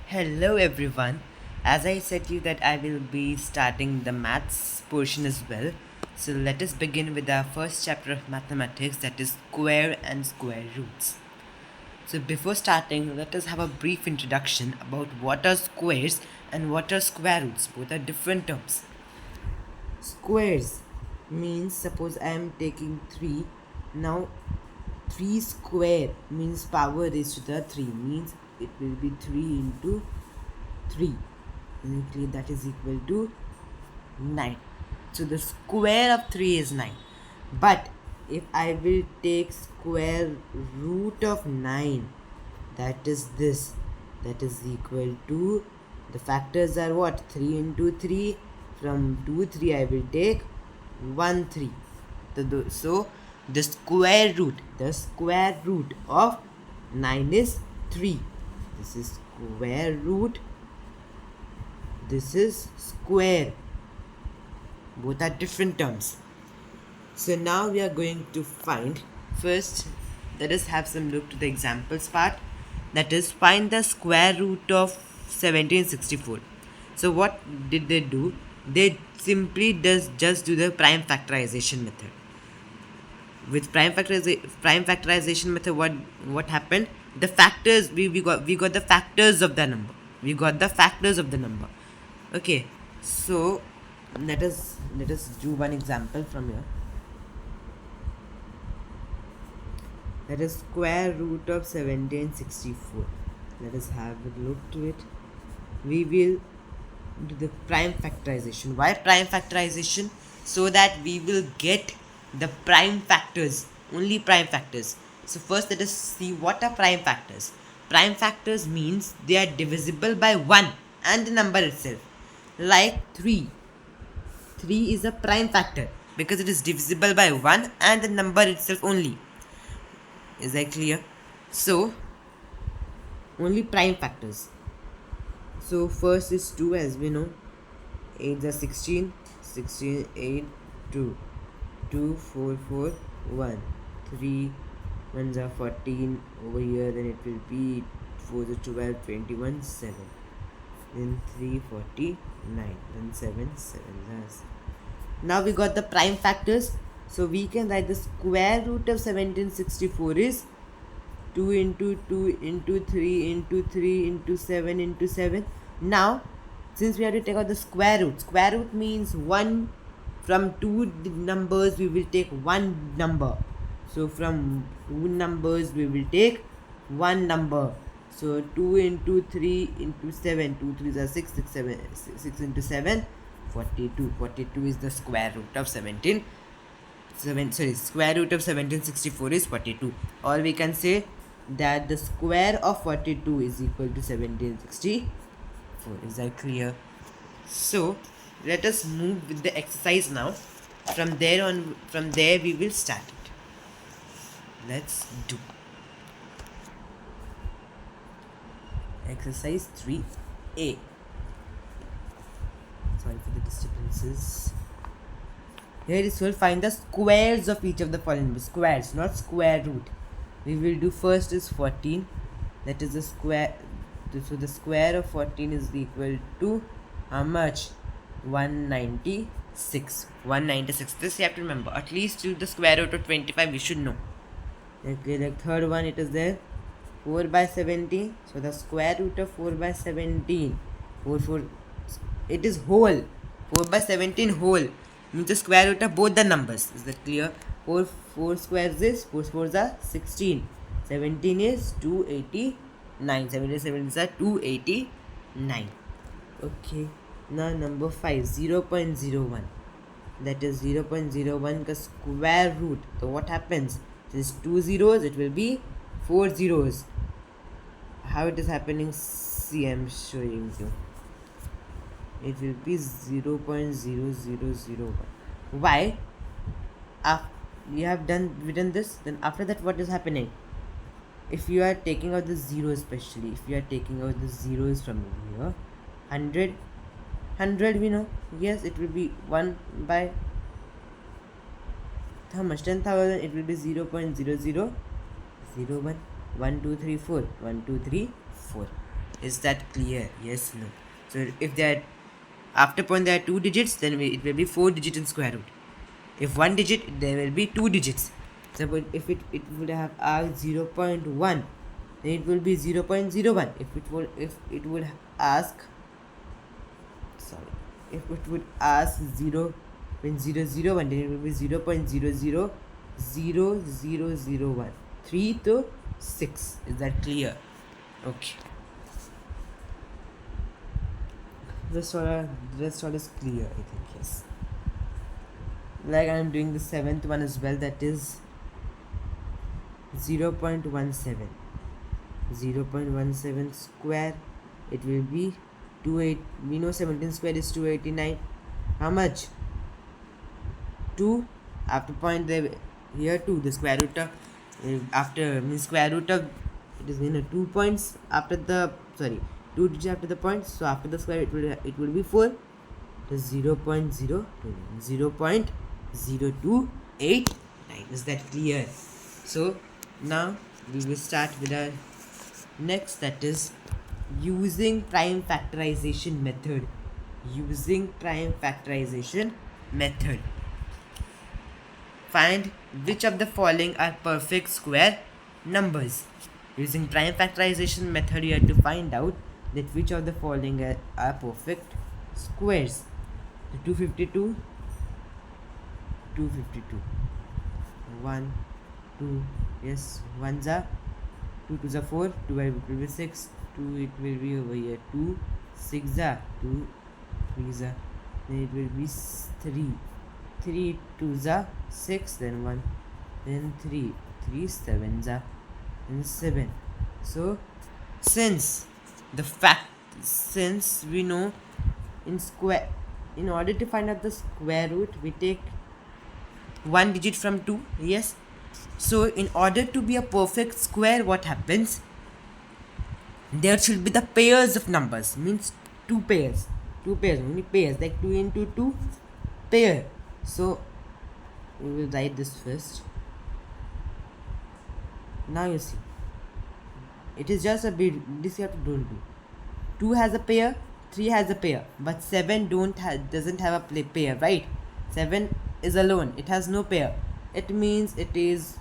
Hello everyone. As I said to you that I will be starting the maths portion as well. So let us begin with our first chapter of mathematics, that is square and square roots. So before starting, let us have a brief introduction about what are squares and what are square roots. Both are different terms. Squares means, suppose I am taking 3. Now 3 square means power raised to the 3, means it will be 3 into 3, and that is equal to 9. So the square of 3 is 9. But if I will take square root of 9, that is this, that is equal to, the factors are what, 3 into 3, from 2 3 I will take 1 3. So the square root of 9 is 3. This is square root, this is square. Both are different terms. So now we are going to find, first let us have some look to the examples part, that is find the square root of 1764. So what did they do? They simply just do the prime factorization method. With prime factorization method, what happened? The factors, we got the factors of the number. Okay, so let us do one example from here. That is square root of 1764. Let us have a look to it. We will do the prime factorization. Why prime factorization? So that we will get the prime factors, only prime factors. So first let us see what are prime factors. Prime factors means they are divisible by 1 and the number itself. Like 3. 3 is a prime factor because it is divisible by 1 and the number itself only. Is that clear? So only prime factors. So first is 2, as we know. 8 is 16, 16, 8, 2, 2, 4, 4, 1, 3, 1s are 14 over here, then it will be 4 is 12, 21, 7, then 3, 49, then 7, 7. Now we got the prime factors, so we can write the square root of 1764 is 2 into 2 into 3 into 3 into 7 into 7. Now since we have to take out the square root means 1, from 2 numbers we will take 1 number. So from 2 numbers we will take 1 number. So 2 into 3 into 7, 2 3s are 6, 6 7, 6 into 7, 42. 42 is the square root of square root of 1764 is 42. Or we can say that the square of 42 is equal to 1764. Is that clear? So let us move with the exercise now. From there we will start it. Let's do exercise 3a. Sorry for the disturbances. Here is, will find the squares of each of the following. Squares, not square root. We will do first is 14. That is the square. So the square of 14 is equal to how much? 196. 196. This you have to remember. At least to the square root of 25 we should know. Okay, the third one, it is there. 4 by 17. So the square root of 4 by 17. 4. It is whole. 4 by 17 whole. Means the square root of both the numbers. Is that clear? 4 squares is 4 fours are 16. 17 is 289. 77 is 289. Okay. Now number 5, 0.01. That is 0.01 ka square root. So what happens? This 2 zeros, it will be 4 zeros. How it is happening? See, I am showing you. It will be 0.0001. Why? You have written this, then after that what is happening? If you are taking out the zeros, especially if you are taking out the zeros from here, 100 we know, yes, it will be 1 by how much? 10,000. It will be 0.0001. 1 2 3 4. 1 2 3 4. Is that clear? Yes, no. So if there after point there are two digits, then it will be 4 digits in square root. If one digit, there will be two digits. So but if it would have asked 0.1, then it will be 0.01. If it would ask, sorry, if it would ask 0.001, then it will be 0.000001. 3 to 6. Is that clear? Okay. The rest all is clear, I think. Yes. Like I am doing the seventh one as well, that is 0.17. 0.17 square, it will be 28. We know 17 square is 289. How much? 2 after point there, here 2, the square root of after means square root of it is 2 points after the, sorry, 2 digits after the point, so after the square it will be 4. It is 0.029. 0.0289. Is that clear? So now we will start with our next, that is using prime factorization method. Using prime factorization method. Find which of the following are perfect square numbers. Using prime factorization method, you have to find out that which of the following are perfect squares. So 252, 1, 2, yes, 1s are 2 2s are 4, 2 it will be 6, 2 it will be over here 2, 6 are 2, 3s are, then it will be 3, 3 2s are 6, then 1, then 3 7s are, then 7. So since we know in order to find out the square root, we take one digit from 2. Yes, so in order to be a perfect square, what happens, there should be the pairs of numbers, means two pairs, only pairs, like 2 into 2 pair. So we will write this first. Now you see, it is just a bit, this you have to don't do. 2 has a pair, 3 has a pair, but 7 doesn't have a pair, right? 7 is alone, it has no pair. It means it is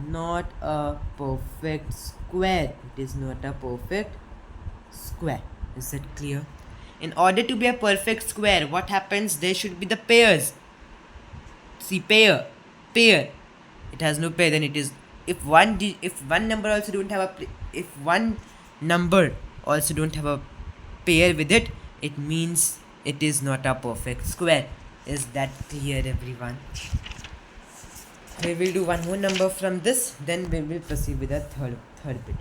not a perfect square. It is not a perfect square. Is that clear? In order to be a perfect square, what happens? There should be the pairs. See, pair. It has no pair. Then it is, if one number also don't have a pair with it, it means it is not a perfect square. Is that clear, everyone? We will do one more number from this, then we will proceed with the third bit.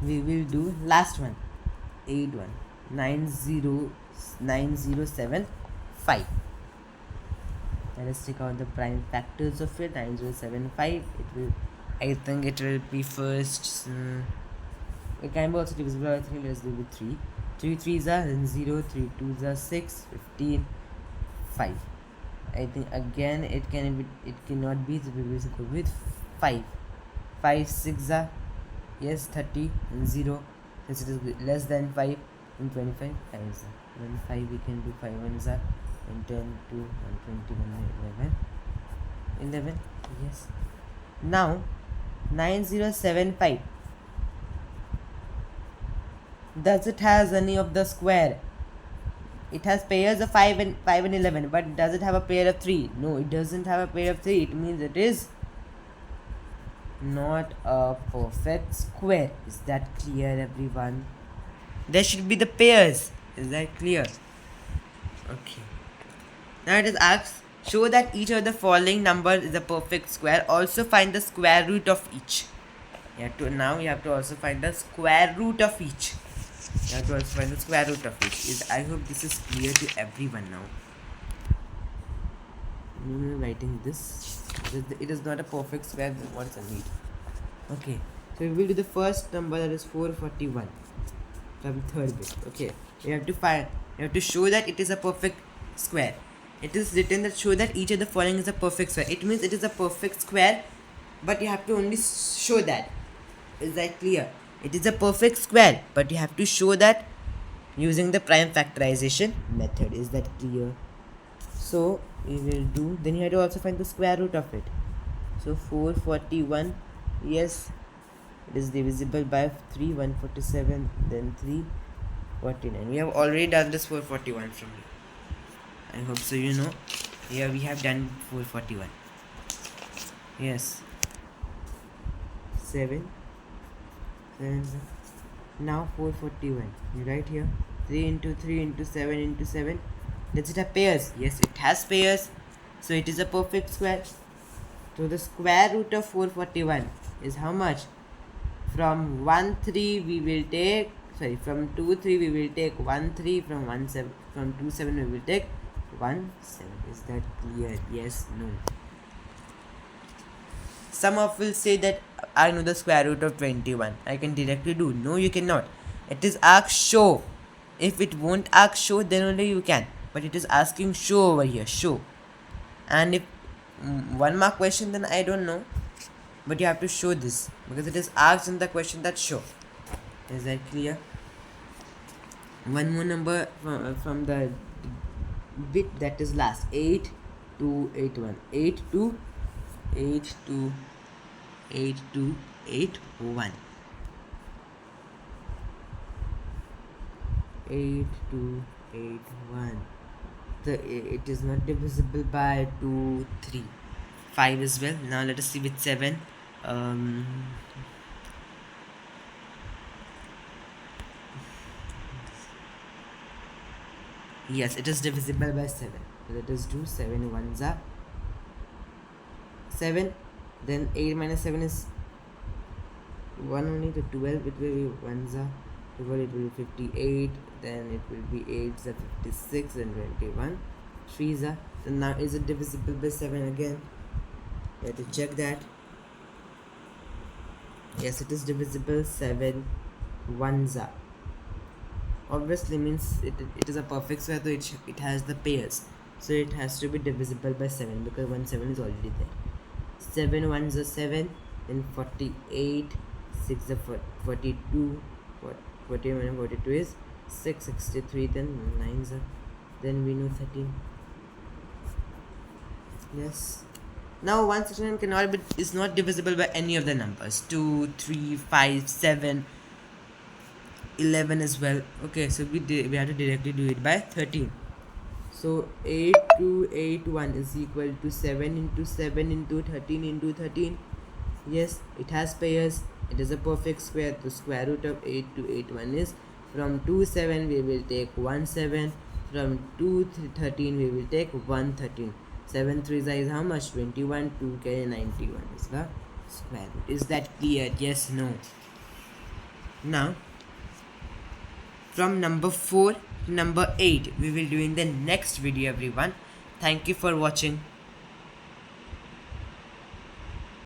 We will do last one, 9075. Let us take out the prime factors of it. 9075, I think it will be first, it can be also divisible by 3. Let's do with 3. 3 3s are 0, 3 2s are 6, 15, 5. I think again it cannot be divisible with 5. 5 6 are, yes, 30, and 0, since it is less than 5, and 25 5s are. Then 5 we can do 5 1s are, and 10 2 120 11. Yes. Now 9075, does it has any of the square? It has pairs of 5 and 11, but does it have a pair of 3? No, it doesn't have a pair of 3. It means it is not a perfect square. Is that clear, everyone? There should be the pairs. Is that clear? Okay. Now it is asked, show that each of the following numbers is a perfect square. Also find the square root of each. You have to also find the square root of each. I hope this is clear to everyone now. I'm writing this. It is not a perfect square. What's a need? Okay. So we will do the first number, that is 441. From third bit. Okay. You have to show that it is a perfect square. It is written that show that each of the following is a perfect square. It means it is a perfect square, but you have to only show that. Is that clear? It is a perfect square, but you have to show that using the prime factorization method. Is that clear? So we will do, then you have to also find the square root of it. So 441, yes, it is divisible by 3, 147, then 349. We have already done this 441 from here. I hope so, you know. Here we have done 441. Yes. 7. Now 441. You write here 3 into 3 into 7 into 7. Does it have pairs? Yes, it has pairs. So it is a perfect square. So the square root of 441 is how much? From 1 3 we will take, sorry, from 2 3 we will take 1 3, from 1 7, from 2 7 we will take 1 7. Is that clear? Yes, no. Some of will say that I know the square root of 21. I can directly do. No, you cannot. It is ask show. If it won't ask show, then only you can. But it is asking show over here. Show. And if 1 mark question, then I don't know. But you have to show this. Because it is asked in the question that show. Is that clear? One more number from the bit that is last. 8281. 8281. 8281. It is not divisible by 2 3 5 as well. Now let us see with 7. Yes, it is divisible by 7. So let us do 7 ones are 7. Then 8 minus 7 is 1 only. The 12, it will be 1s are 12, it will be 58. Then it will be 8s are 56 and 21. 3s are. So now is it divisible by 7 again? You have to check that. Yes, it is divisible. 7 1s are. Obviously means it is a perfect square, so it has the pairs. So it has to be divisible by 7 because 1 7 is already there. 7 1s are 7, then 48, 6 are 42, 41 and 42 is 6, 63, then 9s are, then we know 13. Yes. Now 169 is not divisible by any of the numbers. 2, 3, 5, 7, 11 as well. Okay, so we have to directly do it by 13. So 8281 is equal to 7 into 7 into 13 into 13. Yes, it has pairs. It is a perfect square. The square root of 8281 is, from 2 7 we will take 1 7. From 2 13 we will take 1 13. 7 3 is how much? 21. 2 carry 91 is the square root. Is that clear? Yes, no. Now from number 4 to number 8 we will do in the next video, everyone. Thank you for watching.